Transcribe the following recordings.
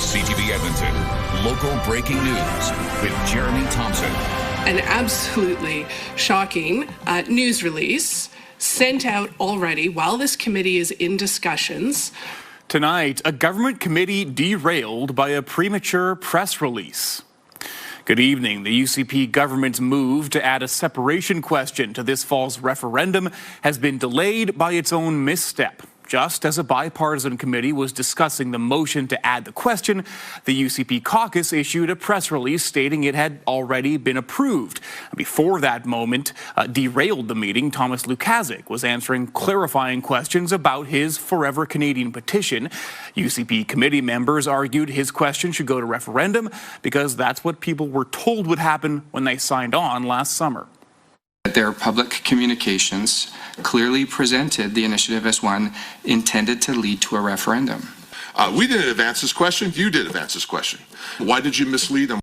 CTV Edmonton, local breaking news with Jeremy Thompson. An absolutely shocking news release sent out already while this committee is in discussions. Tonight, a government committee derailed by a premature press release. Good evening. The UCP government's move to add a separation question to this fall's referendum has been delayed by its own misstep. Just as a bipartisan committee was discussing the motion to add the question, the UCP caucus issued a press release stating it had already been approved. Before that moment derailed the meeting, Thomas Lukazik was answering clarifying questions about his Forever Canadian petition. UCP committee members argued his question should go to referendum because that's what people were told would happen when they signed on last summer. Their public communications clearly presented the initiative as one intended to lead to a referendum. We didn't advance this question. You did advance this question. Why did you mislead them?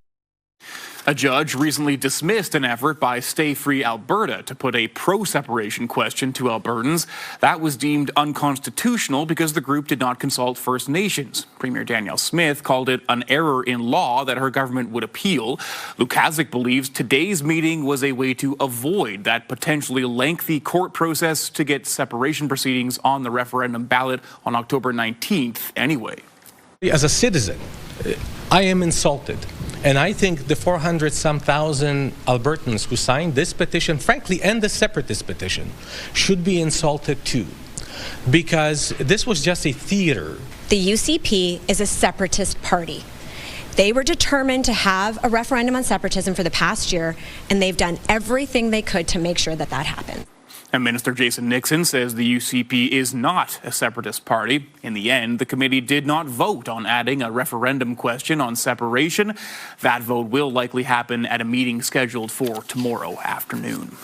A judge recently dismissed an effort by Stay Free Alberta to put a pro-separation question to Albertans. That was deemed unconstitutional because the group did not consult First Nations. Premier Danielle Smith called it an error in law that her government would appeal. Lukazik believes today's meeting was a way to avoid that potentially lengthy court process to get separation proceedings on the referendum ballot on October 19th anyway. As a citizen, I am insulted. And I think the 400-some thousand Albertans who signed this petition, frankly, and the separatist petition, should be insulted too. Because this was just a theater. The UCP is a separatist party. They were determined to have a referendum on separatism for the past year, and they've done everything they could to make sure that that happens. And Minister Jason Nixon says the UCP is not a separatist party. In the end, the committee did not vote on adding a referendum question on separation. That vote will likely happen at a meeting scheduled for tomorrow afternoon.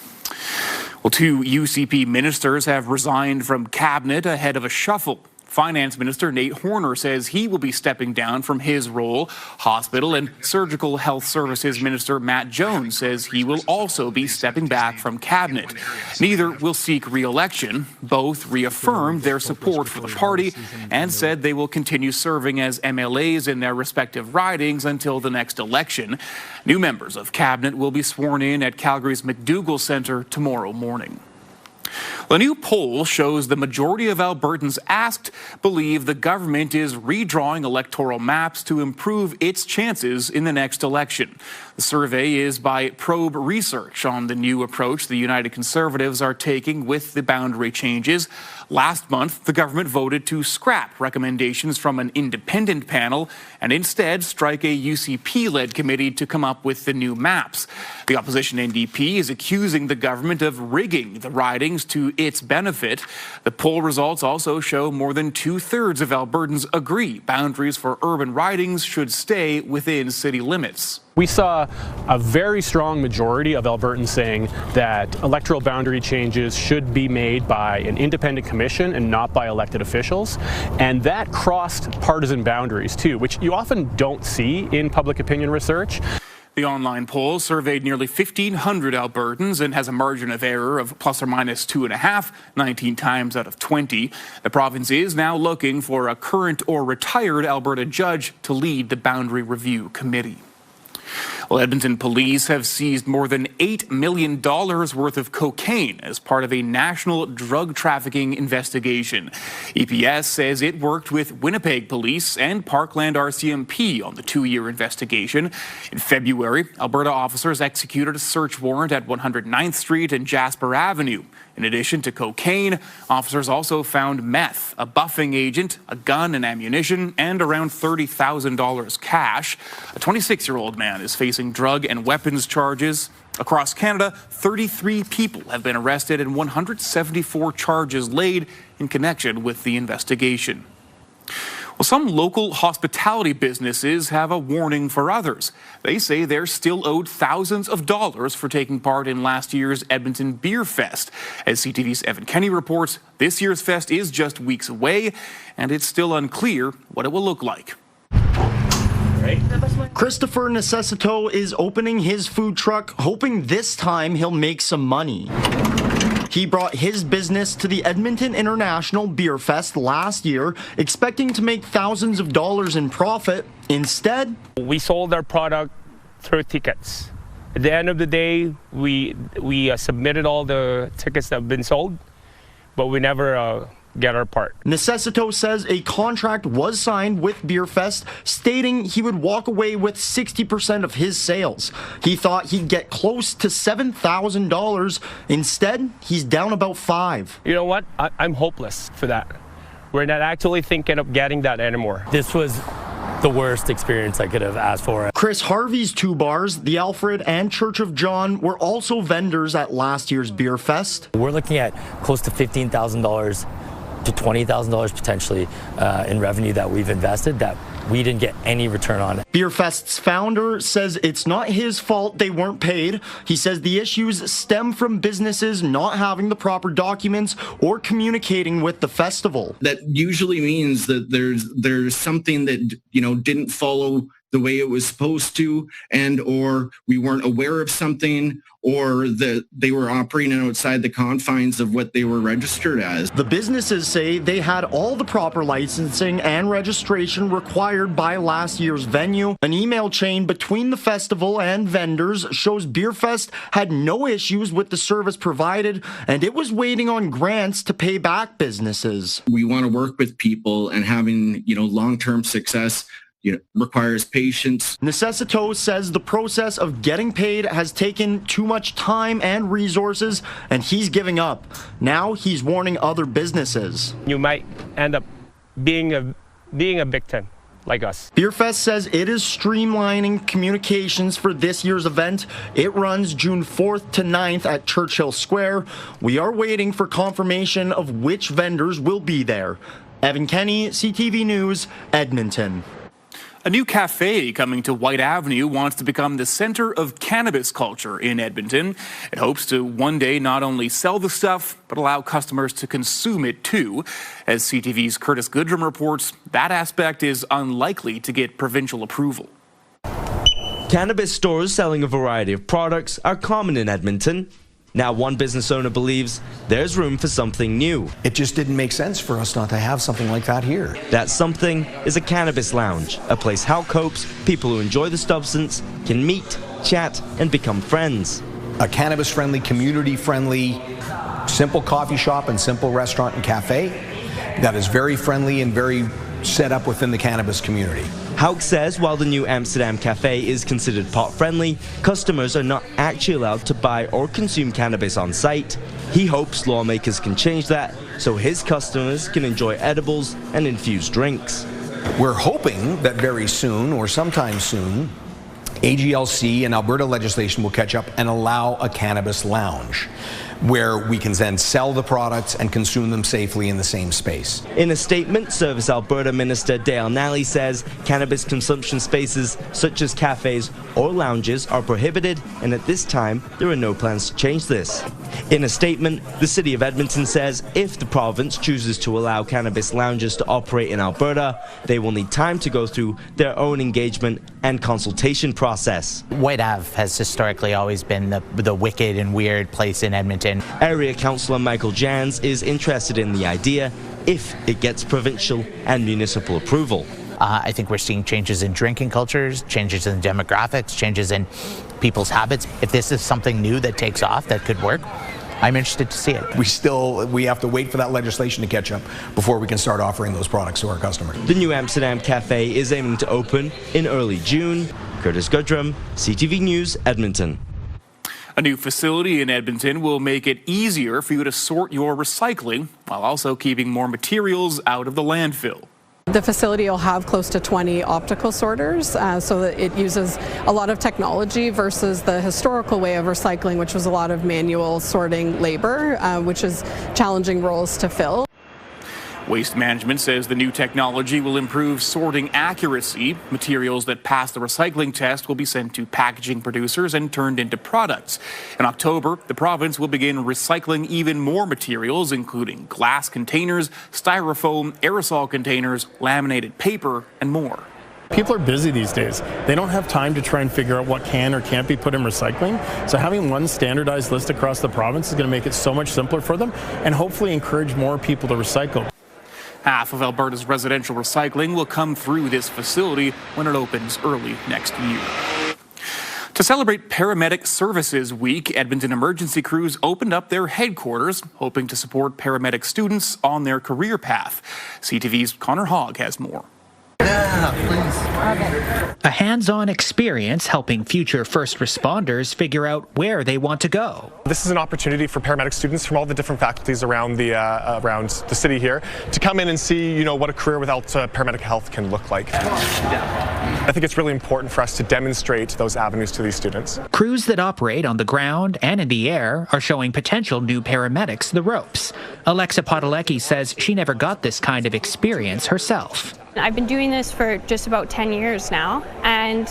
Well, 2 UCP ministers have resigned from cabinet ahead of a shuffle. Finance Minister Nate Horner says he will be stepping down from his role. Hospital and Surgical Health Services Minister Matt Jones says he will also be stepping back from cabinet. Neither will seek re-election. Both reaffirmed their support for the party and said they will continue serving as MLAs in their respective ridings until the next election. New members of cabinet will be sworn in at Calgary's McDougall Centre tomorrow morning. A new poll shows the majority of Albertans asked believe the government is redrawing electoral maps to improve its chances in the next election. The survey is by Probe Research on the new approach the United Conservatives are taking with the boundary changes. Last month, the government voted to scrap recommendations from an independent panel and instead strike a UCP-led committee to come up with the new maps. The opposition NDP is accusing the government of rigging the ridings to its benefit. The poll results also show more than 2/3 of Albertans agree boundaries for urban ridings should stay within city limits. We saw a very strong majority of Albertans saying that electoral boundary changes should be made by an independent commission and not by elected officials. And that crossed partisan boundaries too, which you often don't see in public opinion research. The online poll surveyed nearly 1,500 Albertans and has a margin of error of plus or minus 2.5, 19 times out of 20. The province is now looking for a current or retired Alberta judge to lead the Boundary Review Committee. Well, Edmonton police have seized more than $8 million worth of cocaine as part of a national drug trafficking investigation. EPS says it worked with Winnipeg Police and Parkland RCMP on the 2-year investigation. In February, Alberta officers executed a search warrant at 109th Street and Jasper Avenue. In addition to cocaine, officers also found meth, a buffing agent, a gun and ammunition, and around $30,000 cash. A 26-year-old man is facing drug and weapons charges. Across Canada, 33 people have been arrested and 174 charges laid in connection with the investigation. Well, some local hospitality businesses have a warning for others. They say they're still owed thousands of dollars for taking part in last year's Edmonton Beer Fest. As CTV's Evan Kenny reports, this year's fest is just weeks away, and it's still unclear what it will look like. Christopher Necessito is opening his food truck, hoping this time he'll make some money. He brought his business to the Edmonton International Beer Fest last year, expecting to make thousands of dollars in profit. Instead, we sold our product through tickets. At the end of the day, we submitted all the tickets that have been sold, but we never get our part. Necessito says a contract was signed with Beerfest stating he would walk away with 60% of his sales. He thought he'd get close to $7,000. Instead, he's down about $5,000. You know what? I'm hopeless for that. We're not actually thinking of getting that anymore. This was the worst experience I could have asked for. Chris Harvey's two bars, the Alfred and Church of John, were also vendors at last year's Beer Fest. We're looking at close to $15,000 to $20,000 potentially in revenue that we've invested that we didn't get any return on. Beerfest's founder says it's not his fault they weren't paid. He says the issues stem from businesses not having the proper documents or communicating with the festival. That usually means that there's something that, didn't follow the way it was supposed to, and or we weren't aware of something, or that they were operating outside the confines of what they were registered as. The businesses say they had all the proper licensing and registration required by last year's venue. An email chain between the festival and vendors shows Beerfest had no issues with the service provided, and it was waiting on grants to pay back businesses. We want to work with people, and having, long-term success requires patience. Necessito says the process of getting paid has taken too much time and resources, and he's giving up. Now he's warning other businesses. You might end up being a victim like us. Beerfest says it is streamlining communications for this year's event. It runs June 4th to 9th at Churchill Square. We are waiting for confirmation of which vendors will be there. Evan Kenny, CTV News, Edmonton. A new cafe coming to White Avenue wants to become the center of cannabis culture in Edmonton. It hopes to one day not only sell the stuff, but allow customers to consume it too. As CTV's Curtis Goodrum reports, that aspect is unlikely to get provincial approval. Cannabis stores selling a variety of products are common in Edmonton. Now, one business owner believes there's room for something new. It just didn't make sense for us not to have something like that here. That something is a cannabis lounge, a place Halk hopes people who enjoy the substance can meet, chat, and become friends. A cannabis-friendly, community-friendly, simple coffee shop and simple restaurant and cafe that is very friendly and very set up within the cannabis community. Halk says while the new Amsterdam Cafe is considered pot-friendly, customers are not actually allowed to buy or consume cannabis on site. He hopes lawmakers can change that so his customers can enjoy edibles and infused drinks. We're hoping that very soon, or sometime soon, AGLC and Alberta legislation will catch up and allow a cannabis lounge where we can then sell the products and consume them safely in the same space. In a statement, Service Alberta Minister Dale Nally says cannabis consumption spaces such as cafes or lounges are prohibited, and at this time there are no plans to change this. In a statement, the City of Edmonton says if the province chooses to allow cannabis lounges to operate in Alberta, they will need time to go through their own engagement and consultation process. White Ave has historically always been the wicked and weird place in Edmonton. Area Councillor Michael Jans is interested in the idea if it gets provincial and municipal approval. I think we're seeing changes in drinking cultures, changes in demographics, changes in people's habits. If this is something new that takes off, that could work, I'm interested to see it. We have to wait for that legislation to catch up before we can start offering those products to our customers. The new Amsterdam Cafe is aiming to open in early June. Curtis Goodrum, CTV News, Edmonton. A new facility in Edmonton will make it easier for you to sort your recycling while also keeping more materials out of the landfill. The facility will have close to 20 optical sorters, so that it uses a lot of technology versus the historical way of recycling, which was a lot of manual sorting labor, which is challenging roles to fill. Waste Management says the new technology will improve sorting accuracy. Materials that pass the recycling test will be sent to packaging producers and turned into products. In October, the province will begin recycling even more materials, including glass containers, styrofoam, aerosol containers, laminated paper, and more. People are busy these days. They don't have time to try and figure out what can or can't be put in recycling. So having one standardized list across the province is going to make it so much simpler for them and hopefully encourage more people to recycle. Half of Alberta's residential recycling will come through this facility when it opens early next year. To celebrate Paramedic Services Week, Edmonton emergency crews opened up their headquarters, hoping to support paramedic students on their career path. CTV's Connor Hogg has more. A hands-on experience helping future first responders figure out where they want to go. This is an opportunity for paramedic students from all the different faculties around the city here to come in and see, what a career without paramedic health can look like. I think it's really important for us to demonstrate those avenues to these students. Crews that operate on the ground and in the air are showing potential new paramedics the ropes. Alexa Podolecki says she never got this kind of experience herself. I've been doing this for just about 10 years now, and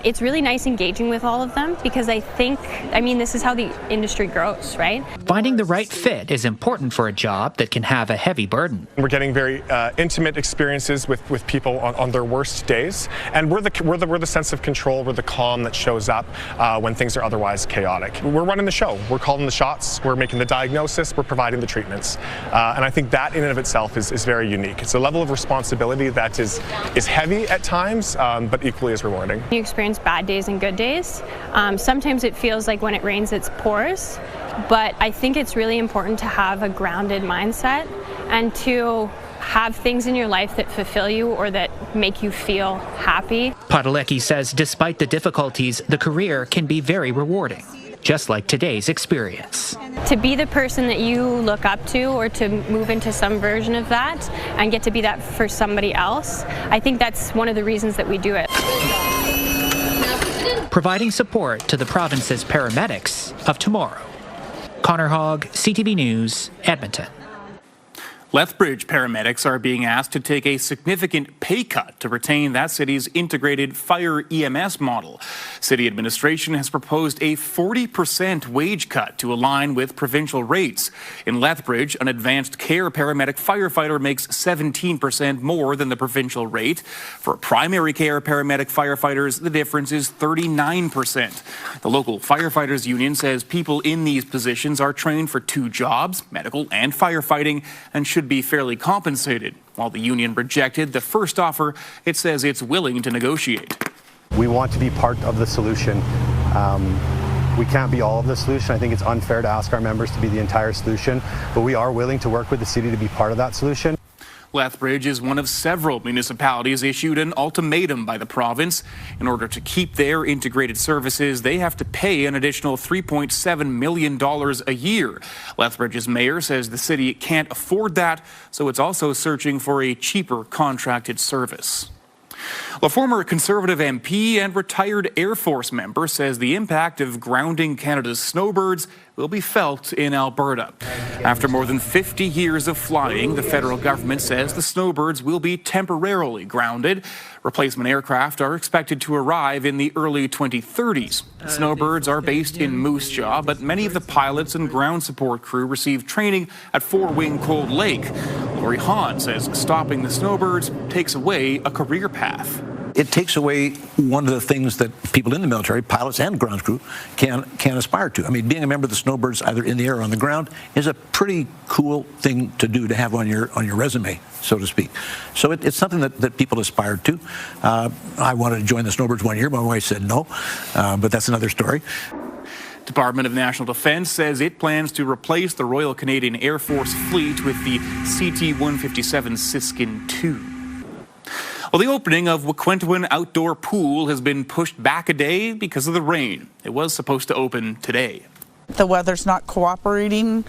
it's really nice engaging with all of them because this is how the industry grows, right? Finding the right fit is important for a job that can have a heavy burden. We're getting very intimate experiences with people on their worst days, and we're the sense of control, we're the calm that shows up when things are otherwise chaotic. We're running the show, we're calling the shots, we're making the diagnosis, we're providing the treatments, and I think that in and of itself is very unique. It's a level of responsibility that is heavy at times, but equally as rewarding. You experience bad days and good days. Sometimes it feels like when it rains, it's pours, but I think it's really important to have a grounded mindset and to have things in your life that fulfill you or that make you feel happy. Podolecki says despite the difficulties, the career can be very rewarding, just like today's experience. To be the person that you look up to or to move into some version of that and get to be that for somebody else, I think that's one of the reasons that we do it. Providing support to the province's paramedics of tomorrow. Connor Hogg, CTV News, Edmonton. Lethbridge paramedics are being asked to take a significant pay cut to retain that city's integrated fire EMS model. City administration has proposed a 40% wage cut to align with provincial rates. In Lethbridge, an advanced care paramedic firefighter makes 17% more than the provincial rate. For primary care paramedic firefighters, the difference is 39%. The local firefighters union says people in these positions are trained for two jobs, medical and firefighting, and should be fairly compensated. While the union rejected the first offer, it says it's willing to negotiate. We want to be part of the solution. We can't be all of the solution. I think it's unfair to ask our members to be the entire solution, but we are willing to work with the city to be part of that solution. Lethbridge is one of several municipalities issued an ultimatum by the province. In order to keep their integrated services, they have to pay an additional $3.7 million a year. Lethbridge's mayor says the city can't afford that, so it's also searching for a cheaper contracted service. A former Conservative MP and retired Air Force member says the impact of grounding Canada's snowbirds will be felt in Alberta. After more than 50 years of flying, the federal government says the snowbirds will be temporarily grounded. Replacement aircraft are expected to arrive in the early 2030s. Snowbirds are based in Moose Jaw, but many of the pilots and ground support crew receive training at Four Wing Cold Lake. Laurie Hahn says stopping the snowbirds takes away a career path. It takes away one of the things that people in the military, pilots and ground crew, can aspire to. I mean, being a member of the snowbirds, either in the air or on the ground, is a pretty cool thing to do, to have on your resume, so to speak. So it's something that people aspire to. I wanted to join the snowbirds one year. My wife said no, but that's another story. Department of National Defence says it plans to replace the Royal Canadian Air Force fleet with the CT-157 Siskin II. Well, the opening of Wahquentowan Outdoor Pool has been pushed back a day because of the rain. It was supposed to open today. The weather's not cooperating.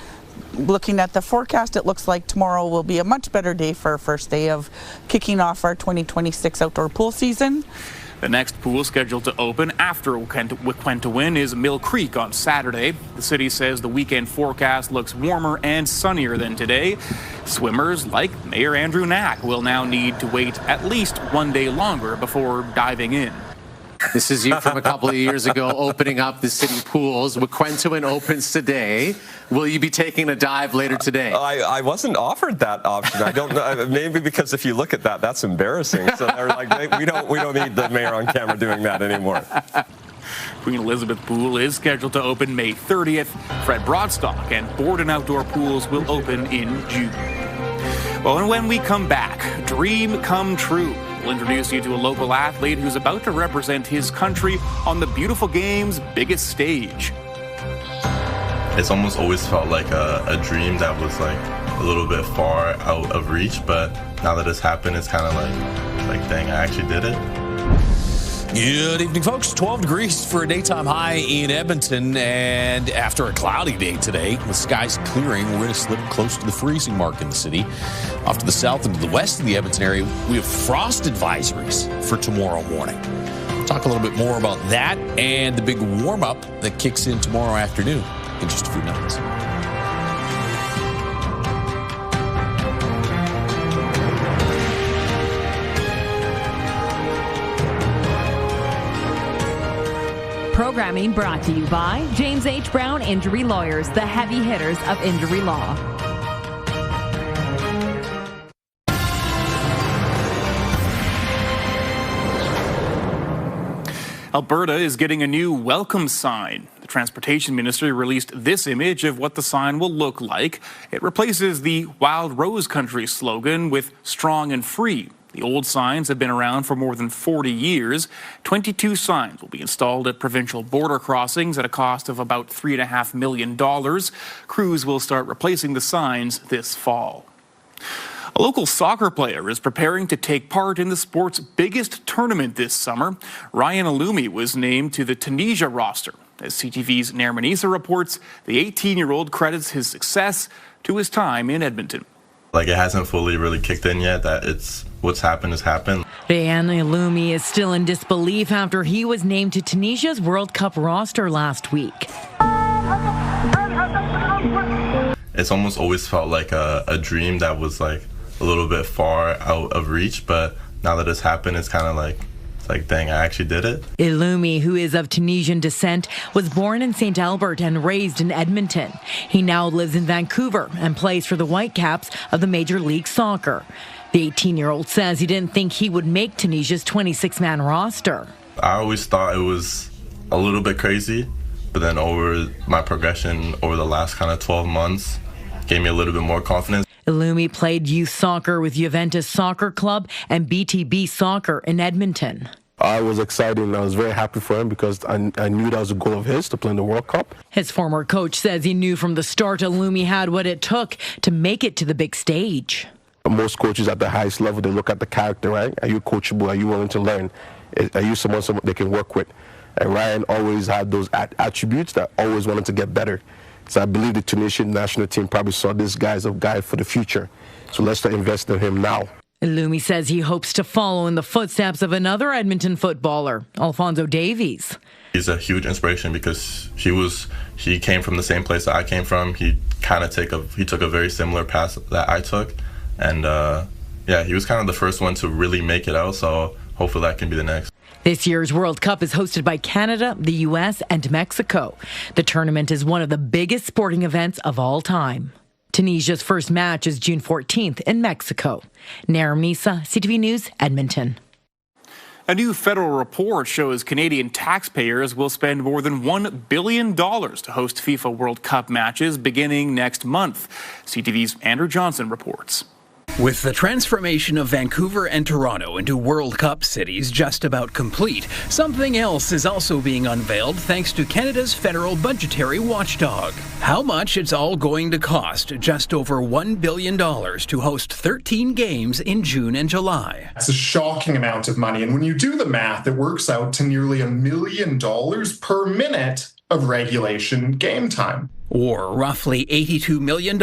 Looking at the forecast, it looks like tomorrow will be a much better day for our first day of kicking off our 2026 outdoor pool season. The next pool scheduled to open after Wahquentowan is Mill Creek on Saturday. The city says the weekend forecast looks warmer and sunnier than today. Swimmers like Mayor Andrew Knack will now need to wait at least one day longer before diving in. This is you from a couple of years ago opening up the city pools. Quentin opens today. Will you be taking a dive later today? I wasn't offered that option. I don't know. Maybe because if you look at that, that's embarrassing. So they're like, we don't need the mayor on camera doing that anymore. Queen Elizabeth Pool is scheduled to open May 30th. Fred Broadstock and Board and Outdoor Pools will open in June. Well, and when we come back, dream come true. We'll introduce you to a local athlete who's about to represent his country on the beautiful game's biggest stage. It's almost always felt like a dream that was like a little bit far out of reach, but now that it's happened, it's kind of like dang, I actually did it. Good evening, folks. 12 degrees for a daytime high in Edmonton, and after a cloudy day today, with skies clearing, we're going to slip close to the freezing mark in the city. Off to the south and to the west of the Edmonton area, we have frost advisories for tomorrow morning. We'll talk a little bit more about that and the big warm-up that kicks in tomorrow afternoon in just a few minutes. Programming brought to you by James H. Brown Injury Lawyers, the heavy hitters of injury law. Alberta is getting a new welcome sign. The Transportation Ministry released this image of what the sign will look like. It replaces the Wild Rose Country slogan with Strong and Free. The old signs have been around for more than 40 years. 22 signs will be installed at provincial border crossings at a cost of about $3.5 million. Crews will start replacing the signs this fall. A local soccer player is preparing to take part in the sport's biggest tournament this summer. Ryan Alumi was named to the Tunisia roster. As CTV's Nair Manisa reports, the 18-year-old credits his success to his time in Edmonton. Like, it hasn't fully really kicked in yet that it's what's happened has happened. Ryan Alumi is still in disbelief after he was named to Tunisia's World Cup roster last week. It's almost always felt like a dream that was like a little bit far out of reach, but now that it's happened, it's kind of like, dang, I actually did it. Alumi, who is of Tunisian descent, was born in St. Albert and raised in Edmonton. He now lives in Vancouver and plays for the Whitecaps of the Major League Soccer. The 18-year-old says he didn't think he would make Tunisia's 26-man roster. I always thought it was a little bit crazy, but then over my progression over the last kind of 12 months gave me a little bit more confidence. Alumi played youth soccer with Juventus Soccer Club and BTB Soccer in Edmonton. I was excited and I was very happy for him because I knew that was a goal of his to play in the World Cup. His former coach says he knew from the start Alumi had what it took to make it to the big stage. Most coaches at the highest level, they look at the character, right? Are you coachable? Are you willing to learn? Are you someone they can work with? And Ryan always had those attributes that always wanted to get better. So I believe the Tunisian national team probably saw this guy as a guy for the future. So let's start investing in him now. Alumi says he hopes to follow in the footsteps of another Edmonton footballer, Alphonso Davies. He's a huge inspiration because he came from the same place that I came from. He took a very similar path that I took. And he was kind of the first one to really make it out. So hopefully that can be the next. This year's World Cup is hosted by Canada, the U.S., and Mexico. The tournament is one of the biggest sporting events of all time. Tunisia's first match is June 14th in Mexico. Nair Manisa, CTV News, Edmonton. A new federal report shows Canadian taxpayers will spend more than $1 billion to host FIFA World Cup matches beginning next month. CTV's Andrew Johnson reports. With the transformation of Vancouver and Toronto into World Cup cities just about complete, something else is also being unveiled thanks to Canada's federal budgetary watchdog. How much it's all going to cost, just over $1 billion to host 13 games in June and July. It's a shocking amount of money, and when you do the math, it works out to nearly $1 million per minute of regulation game time. Or roughly $82 million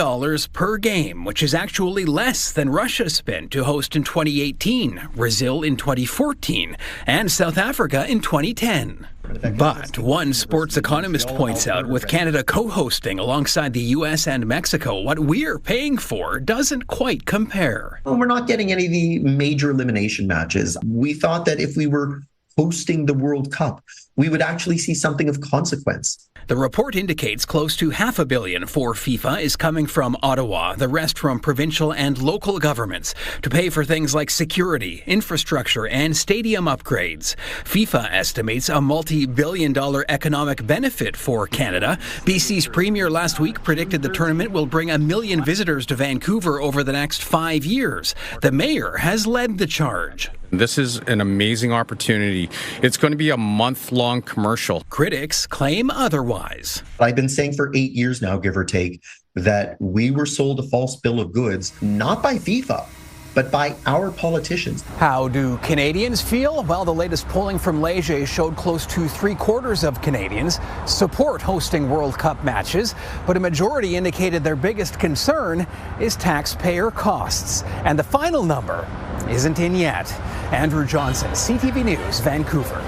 per game, which is actually less than Russia spent to host in 2018, Brazil in 2014, and South Africa in 2010. But one sports economist points out, with Canada co-hosting alongside the U.S. and Mexico, what we're paying for doesn't quite compare. Well, we're not getting any of the major elimination matches. We thought that if we were hosting the World Cup, we would actually see something of consequence. The report indicates close to $500 million for FIFA is coming from Ottawa, the rest from provincial and local governments to pay for things like security, infrastructure, and stadium upgrades. FIFA estimates a multi-billion-dollar economic benefit for Canada. BC's premier last week predicted the tournament will bring 1 million visitors to Vancouver over the next 5 years. The mayor has led the charge. This is an amazing opportunity. It's going to be a month-long commercial. Critics claim otherwise. I've been saying for 8 years now, give or take, that we were sold a false bill of goods, not by FIFA, but by our politicians. How do Canadians feel? Well, the latest polling from Leger showed close to 3/4 of Canadians support hosting World Cup matches, but a majority indicated their biggest concern is taxpayer costs. And the final number isn't in yet. Andrew Johnson, CTV News, Vancouver.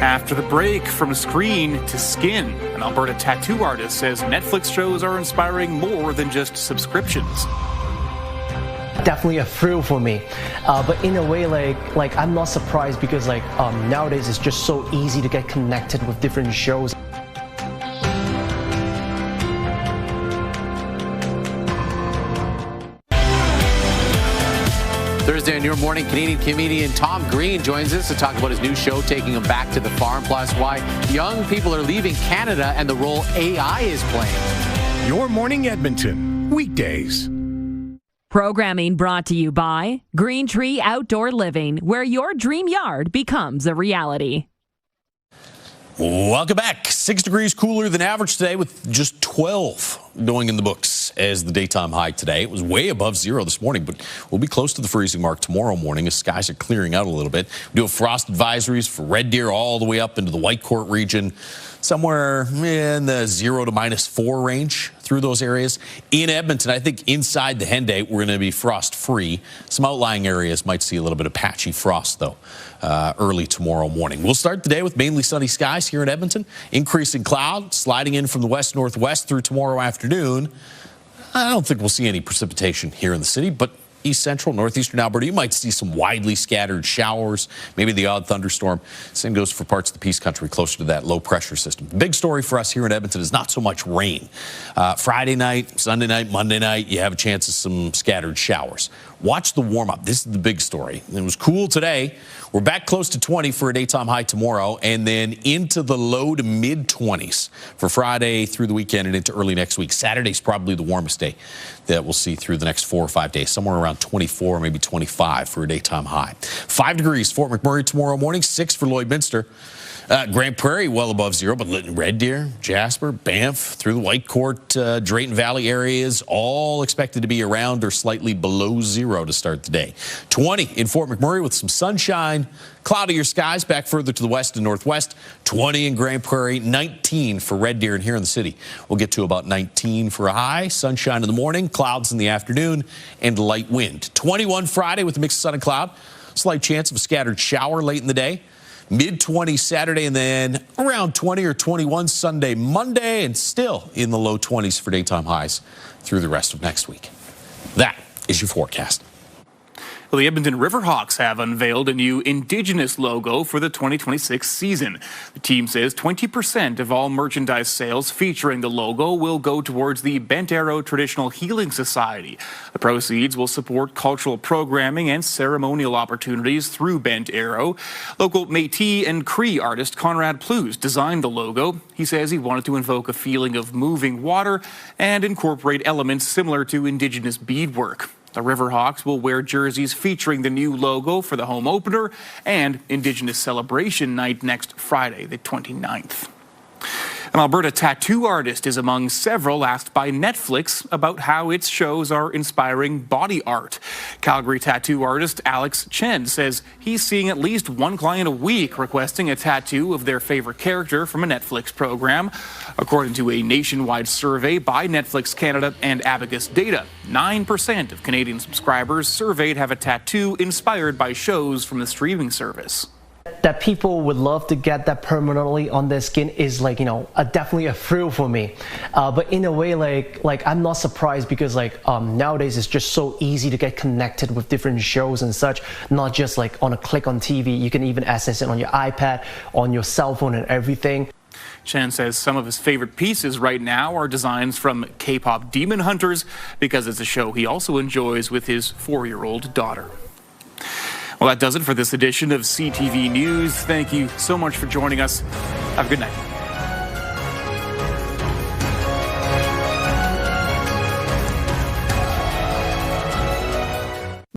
After the break, from screen to skin, an Alberta tattoo artist says Netflix shows are inspiring more than just subscriptions. Definitely a thrill for me, but in a way, like I'm not surprised because nowadays it's just so easy to get connected with different shows. Thursday on Your Morning, Canadian comedian Tom Green joins us to talk about his new show, Taking Him Back to the Farm, plus why young people are leaving Canada and the role AI is playing. Your Morning Edmonton, weekdays. Programming brought to you by Green Tree Outdoor Living, where your dream yard becomes a reality. Welcome back. 6 degrees cooler than average today, with just 12 going in the books as the daytime high today. It was way above zero this morning, but we'll be close to the freezing mark tomorrow morning as skies are clearing out a little bit. We do have frost advisories for Red Deer all the way up into the Whitecourt region, somewhere in the 0 to -4 range through those areas. In Edmonton, I think inside the Henday, we're going to be frost-free. Some outlying areas might see a little bit of patchy frost, though, early tomorrow morning. We'll start the day with mainly sunny skies here in Edmonton. Increasing cloud sliding in from the west-northwest through tomorrow afternoon. I don't think we'll see any precipitation here in the city, but east central, northeastern Alberta, you might see some widely scattered showers, maybe the odd thunderstorm. Same goes for parts of the Peace Country closer to that low pressure system. The big story for us here in Edmonton is not so much rain. Friday night, Sunday night, Monday night, you have a chance of some scattered showers. Watch the warm-up. This is the big story. It was cool today. We're back close to 20 for a daytime high tomorrow, and then into the low to mid-20s for Friday through the weekend and into early next week. Saturday's probably the warmest day that we'll see through the next 4 or 5 days, somewhere around 24, maybe 25 for a daytime high. 5 degrees, Fort McMurray tomorrow morning, 6 for Lloydminster. Grand Prairie well above zero, but Red Deer, Jasper, Banff, through the Whitecourt, Drayton Valley areas, all expected to be around or slightly below zero to start the day. 20 in Fort McMurray with some sunshine, cloudier skies back further to the west and northwest. 20 in Grand Prairie, 19 for Red Deer, and here in the city we'll get to about 19 for a high. Sunshine in the morning, clouds in the afternoon, and light wind. 21 Friday with a mix of sun and cloud. Slight chance of a scattered shower late in the day. Mid-20s Saturday, and then around 20 or 21 Sunday, Monday, and still in the low 20s for daytime highs through the rest of next week. That is your forecast. Well, the Edmonton Riverhawks have unveiled a new Indigenous logo for the 2026 season. The team says 20% of all merchandise sales featuring the logo will go towards the Bent Arrow Traditional Healing Society. The proceeds will support cultural programming and ceremonial opportunities through Bent Arrow. Local Métis and Cree artist Conrad Plews designed the logo. He says he wanted to invoke a feeling of moving water and incorporate elements similar to Indigenous beadwork. The Riverhawks will wear jerseys featuring the new logo for the home opener and Indigenous Celebration Night next Friday, the 29th. An Alberta tattoo artist is among several asked by Netflix about how its shows are inspiring body art. Calgary tattoo artist Alex Chen says he's seeing at least one client a week requesting a tattoo of their favorite character from a Netflix program. According to a nationwide survey by Netflix Canada and Abacus Data, 9% of Canadian subscribers surveyed have a tattoo inspired by shows from the streaming service. that people would love to get that permanently on their skin is like, definitely a thrill for me. But in a way, like I'm not surprised because nowadays it's just so easy to get connected with different shows and such, not just like on a click on TV. You can even access it on your iPad, on your cell phone and everything. Chen says some of his favorite pieces right now are designs from K-pop Demon Hunters because it's a show he also enjoys with his 4-year-old daughter. Well, that does it for this edition of CTV News. Thank you so much for joining us. Have a good night.